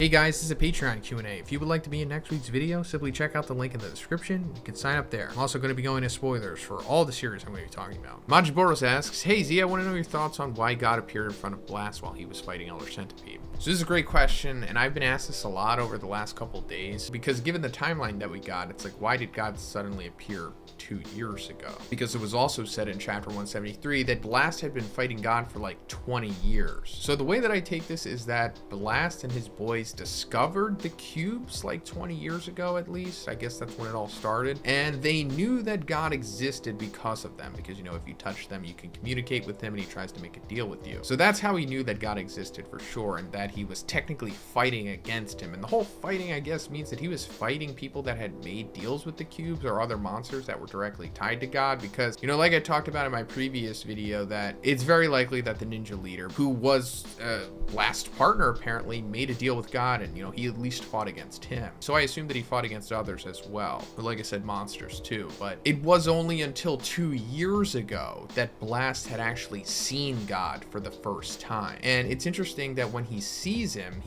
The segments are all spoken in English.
Hey guys, this is a Patreon Q&A. If you would like to be in next week's video, simply check out the link in the description. You can sign up there. I'm also going to be going into spoilers for all the series I'm going to be talking about. MajinBoros asks, hey Z, I want to know your thoughts on why God appeared in front of Blast while he was fighting Elder Centipede. So this is a great question, and I've been asked this a lot over the last couple days, because given the timeline that we got, it's like, why did God suddenly appear 2 years ago? Because it was also said in chapter 173 that Blast had been fighting God for like 20 years. So the way that I take this is that Blast and his boys discovered the cubes like 20 years ago, at least. I guess that's when it all started. And they knew that God existed because of them, because, you know, if you touch them, you can communicate with him and he tries to make a deal with you. So that's how he knew that God existed for sure, and that he was technically fighting against him. And the whole fighting, I guess, means that he was fighting people that had made deals with the cubes or other monsters that were directly tied to God, because, you know, like I talked about in my previous video, that it's very likely that the ninja leader, who was Blast's partner apparently, made a deal with God, and, you know, he at least fought against him. So I assume that he fought against others as well, but like I said, monsters too. But it was only until 2 years ago that Blast had actually seen God for the first time. And it's interesting that when he sees him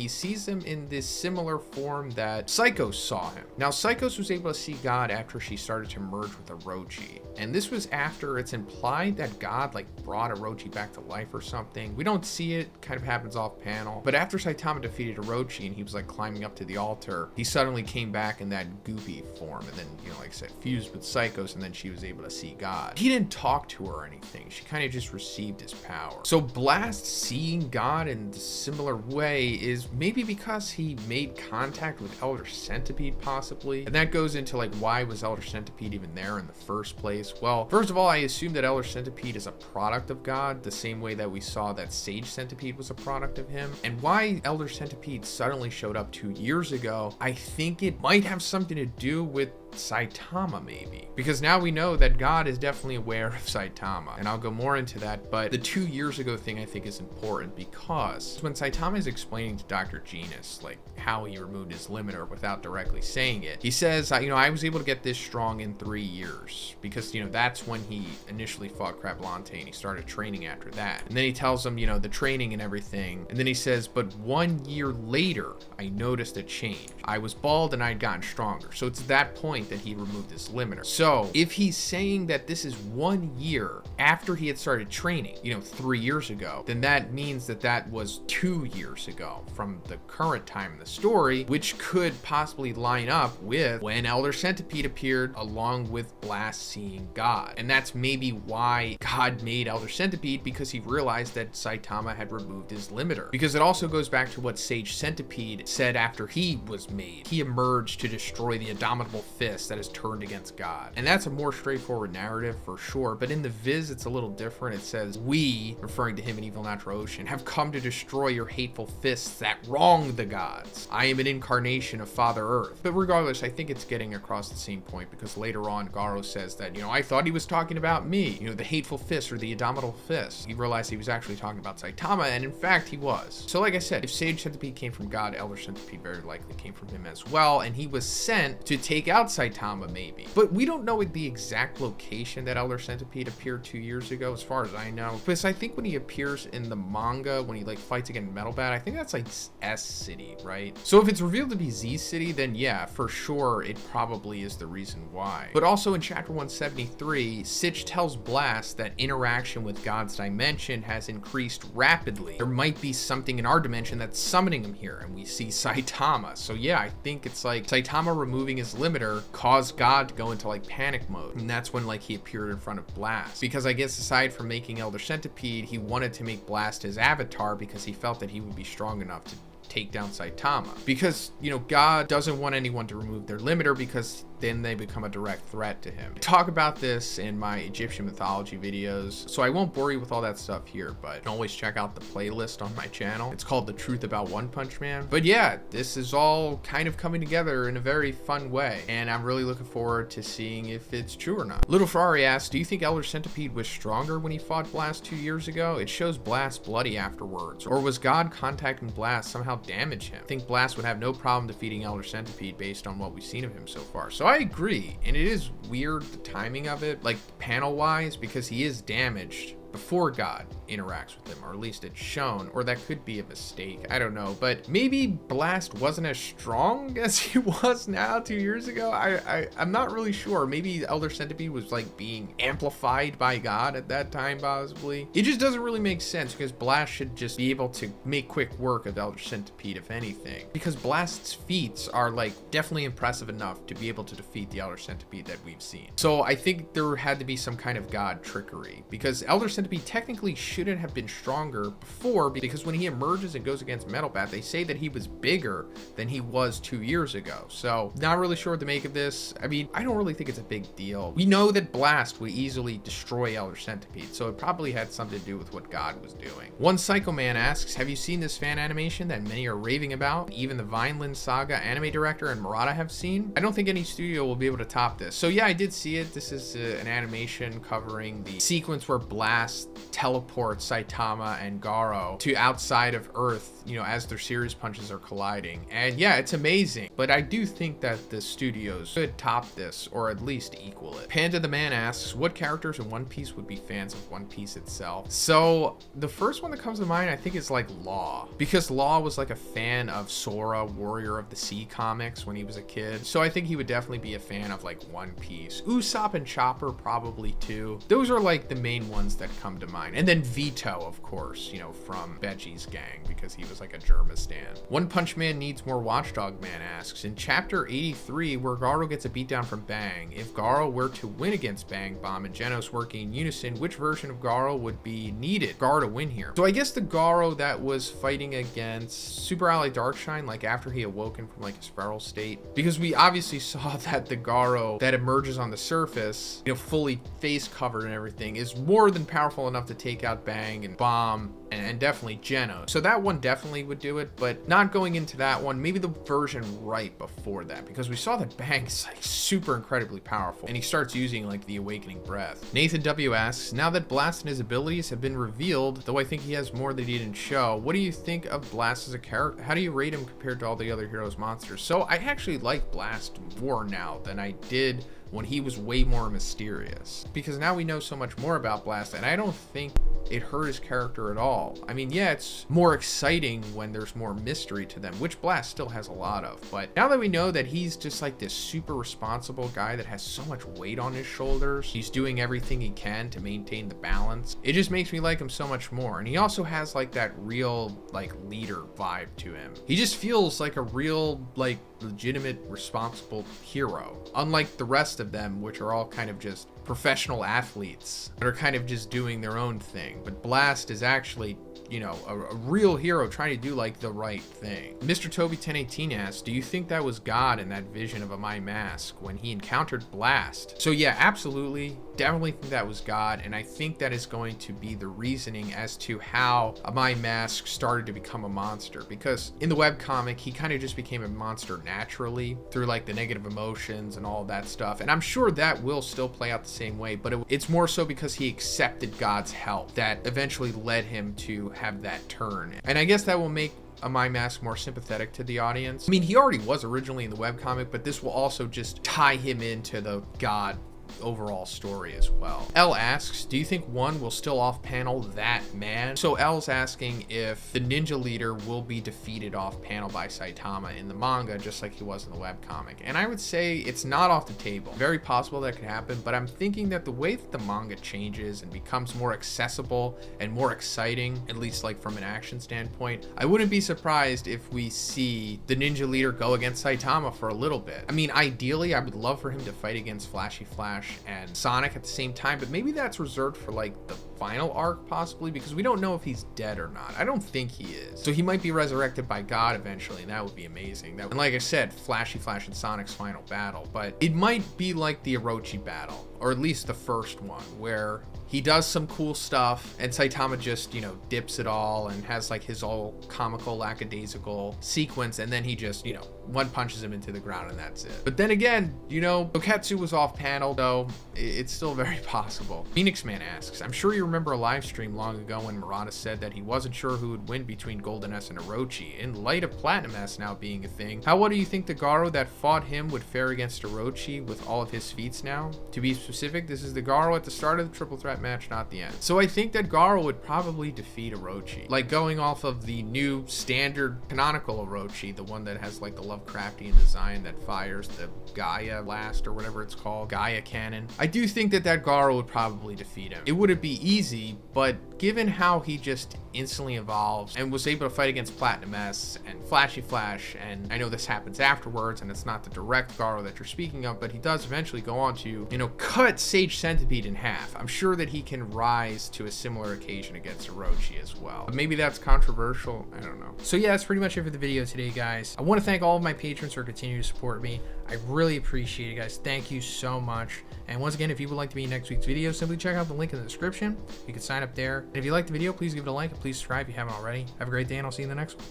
in this similar form that Psychos saw him. Now, Psychos was able to see God after she started to merge with Orochi, and this was after it's implied that God like brought Orochi back to life or something. We don't see it, kind of happens off panel, but after Saitama defeated Orochi and he was like climbing up to the altar, he suddenly came back in that goopy form, and then, you know, like I said, fused with Psychos, and then she was able to see God. He didn't talk to her or anything, she kind of just received his power. So Blast seeing God in a similar way is maybe because he made contact with Elder Centipede, possibly, and that goes into like, why was Elder Centipede even there in the first place? Well, first of all, I assume that Elder Centipede is a product of God, the same way that we saw that Sage Centipede was a product of him. And why Elder Centipede suddenly showed up 2 years ago, I think it might have something to do with Saitama, maybe, because now we know that God is definitely aware of Saitama, and I'll go more into that. But the 2 years ago thing I think is important, because when Saitama is explaining to Dr. Genus like how he removed his limiter without directly saying it, he says, you know, I was able to get this strong in 3 years, because, you know, that's when he initially fought Crablante and he started training after that. And then he tells him, you know, the training and everything, and then he says, but 1 year later I noticed a change. I was bald and I'd gotten stronger. So it's that point that he removed his limiter. So if he's saying that this is 1 year after he had started training, you know, 3 years ago, then that means that that was 2 years ago from the current time in the story, which could possibly line up with when Elder Centipede appeared along with Blast seeing God. And that's maybe why God made Elder Centipede, because he realized that Saitama had removed his limiter. Because it also goes back to what Sage Centipede said after he was made. He emerged to destroy the Indomitable Fist that is turned against God. And that's a more straightforward narrative for sure, but in the Viz it's a little different. It says, we, referring to him in Evil Natural Ocean, have come to destroy your hateful fists that wrong the gods. I am an incarnation of Father Earth. But regardless, I think it's getting across the same point, because later on Garo says that, you know, I thought he was talking about me, you know, the hateful fist or the Indomitable Fist. He realized he was actually talking about Saitama, and in fact he was. So like I said, if Sage Centipede came from God, Elder Centipede very likely came from him as well, and he was sent to take out Saitama, maybe. But we don't know the exact location that Elder Centipede appeared 2 years ago, as far as I know. Because I think when he appears in the manga, when he like fights against Metal Bat, I think that's like S City, right? So if it's revealed to be Z City, then yeah, for sure it probably is the reason why. But also in chapter 173, Sitch tells Blast that interaction with God's dimension has increased rapidly. There might be something in our dimension that's summoning him here, and we see Saitama. So yeah, I think it's like Saitama removing his limiter caused God to go into like panic mode, and that's when like he appeared in front of Blast. Because I guess aside from making Elder Centipede, he wanted to make Blast his avatar, because he felt that he would be strong enough to take down Saitama. Because, you know, God doesn't want anyone to remove their limiter, because then they become a direct threat to him. I talk about this in my Egyptian mythology videos, so I won't bore you with all that stuff here, but you can always check out the playlist on my channel. It's called The Truth About One Punch Man. But yeah, this is all kind of coming together in a very fun way, and I'm really looking forward to seeing if it's true or not. Little Ferrari asks, do you think Elder Centipede was stronger when he fought Blast 2 years ago? It shows Blast bloody afterwards. Or was God contacting Blast somehow damage him? I think Blast would have no problem defeating Elder Centipede based on what we've seen of him so far. So I agree, and it is weird the timing of it, like panel wise, because he is damaged before God interacts with him, or at least it's shown, or that could be a mistake. I don't know, but maybe Blast wasn't as strong as he was now 2 years ago. I'm not really sure. Maybe Elder Centipede was like being amplified by God at that time, possibly. It just doesn't really make sense because Blast should just be able to make quick work of Elder Centipede, if anything, because Blast's feats are like definitely impressive enough to be able to defeat the Elder Centipede that we've seen. So I think there had to be some kind of God trickery, because Elder Centipede technically shouldn't have been stronger before, because when he emerges and goes against Metal Bat, they say that he was bigger than he was 2 years ago. So not really sure what to make of this. I mean, I don't really think it's a big deal. We know that Blast would easily destroy Elder Centipede, so it probably had something to do with what God was doing. OnePsychoMan asks, have you seen this fan animation that many are raving about? Even the Vineland Saga anime director and Murata have seen? I don't think any studio will be able to top this. So yeah, I did see it. This is an animation covering the sequence where Blast teleports Saitama and Garo to outside of Earth, you know, as their series punches are colliding. And yeah, it's amazing, but I do think that the studios should top this, or at least equal it. PandatheMan asks, what characters in One Piece would be fans of One Piece itself? So the first one that comes to mind, I think, is like Law, because Law was like a fan of Sora, Warrior of the Sea comics when he was a kid. So I think he would definitely be a fan of like One Piece. Usopp and Chopper probably too. Those are like the main ones that come to mind. And then Vito, of course, you know, from Veggies gang, because he was like a Germa stan. One Punch Man Needs More Watchdogman asks, in chapter 83, where Garo gets a beatdown from Bang, if Garo were to win against Bang, Bomb, and Genos working in unison, which version of Garo would be needed Garo to win here? So I guess the Garo that was fighting against Super Ally Darkshine, like after he awoken from like his feral state, because we obviously saw that the Garo that emerges on the surface, you know, fully face covered and everything, is more than powerful enough to take out Bang and Bomb and definitely Genos. So that one definitely would do it, but not going into that one, maybe the version right before that, because we saw that Bang is like super incredibly powerful and he starts using like the Awakening Breath. Nathan W asks, now that Blast and his abilities have been revealed, though I think he has more that he didn't show, what do you think of Blast as a character? How do you rate him compared to all the other heroes monsters? So I actually like Blast more now than I did when he was way more mysterious, because now we know so much more about Blast, and I don't think it hurt his character at all. I mean, yeah, it's more exciting when there's more mystery to them, which Blast still has a lot of, but now that we know that he's just like this super responsible guy that has so much weight on his shoulders, he's doing everything he can to maintain the balance, it just makes me like him so much more. And he also has like that real like leader vibe to him. He just feels like a real like legitimate responsible hero, unlike the rest of them, which are all kind of just professional athletes that are kind of just doing their own thing. But Blast is actually, you know, a real hero trying to do like the right thing. Mr. Toby 1018 asks, do you think that was God in that vision of a My Mask when he encountered Blast? So yeah, absolutely, definitely think that was God, and I think that is going to be the reasoning as to how a My Mask started to become a monster, because in the webcomic he kind of just became a monster naturally through like the negative emotions and all that stuff, and I'm sure that will still play out the same way, but it's more so because he accepted God's help that eventually led him to have that turn. And I guess that will make a My Mask more sympathetic to the audience. I mean, he already was originally in the webcomic, but this will also just tie him into the God overall story as well. L asks, do you think one will still off panel that man? So L's asking if the ninja leader will be defeated off panel by Saitama in the manga, just like he was in the webcomic. And I would say it's not off the table. Very possible that could happen, but I'm thinking that the way that the manga changes and becomes more accessible and more exciting, at least like from an action standpoint, I wouldn't be surprised if we see the ninja leader go against Saitama for a little bit. I mean, ideally, I would love for him to fight against Flashy Flash and Sonic at the same time, but maybe that's reserved for like the final arc possibly, because we don't know if he's dead or not. I don't think he is. So he might be resurrected by God eventually, and that would be amazing. And like I said, Flashy Flash and Sonic's final battle, but it might be like the Orochi battle, or at least the first one, where he does some cool stuff and Saitama just, you know, dips it all and has like his all comical lackadaisical sequence, and then he just, you know, one punches him into the ground and that's it. But then again, you know, Oketsu was off panel, though it's still very possible. Phoenix Man asks, I'm sure you remember a live stream long ago when Murata said that he wasn't sure who would win between Golden S and Orochi. In light of Platinum S now being a thing, how well do you think the Garo that fought him would fare against Orochi with all of his feats now? To be specific, this is the Garo at the start of the triple threat match, not the end. So I think that Garo would probably defeat Orochi. Like, going off of the new standard canonical Orochi, the one that has like the Lovecraftian design that fires the Gaia blast or whatever it's called, Gaia cannon. I do think that Garo would probably defeat him. It wouldn't be easy, but given how he just instantly evolves and was able to fight against Platinum S and Flashy Flash, and I know this happens afterwards and it's not the direct Garo that you're speaking of, but he does eventually go on to, you know, cut Sage Centipede in half. I'm sure that he can rise to a similar occasion against Orochi as well. But maybe that's controversial, I don't know. So yeah, that's pretty much it for the video today, guys. I want to thank all of my patrons for continuing to support me. I really appreciate it, guys. Thank you so much. And once again, if you would like to be in next week's video, simply check out the link in the description. You can sign up there. And if you liked the video, please give it a like and please subscribe if you haven't already. Have a great day, and I'll see you in the next one.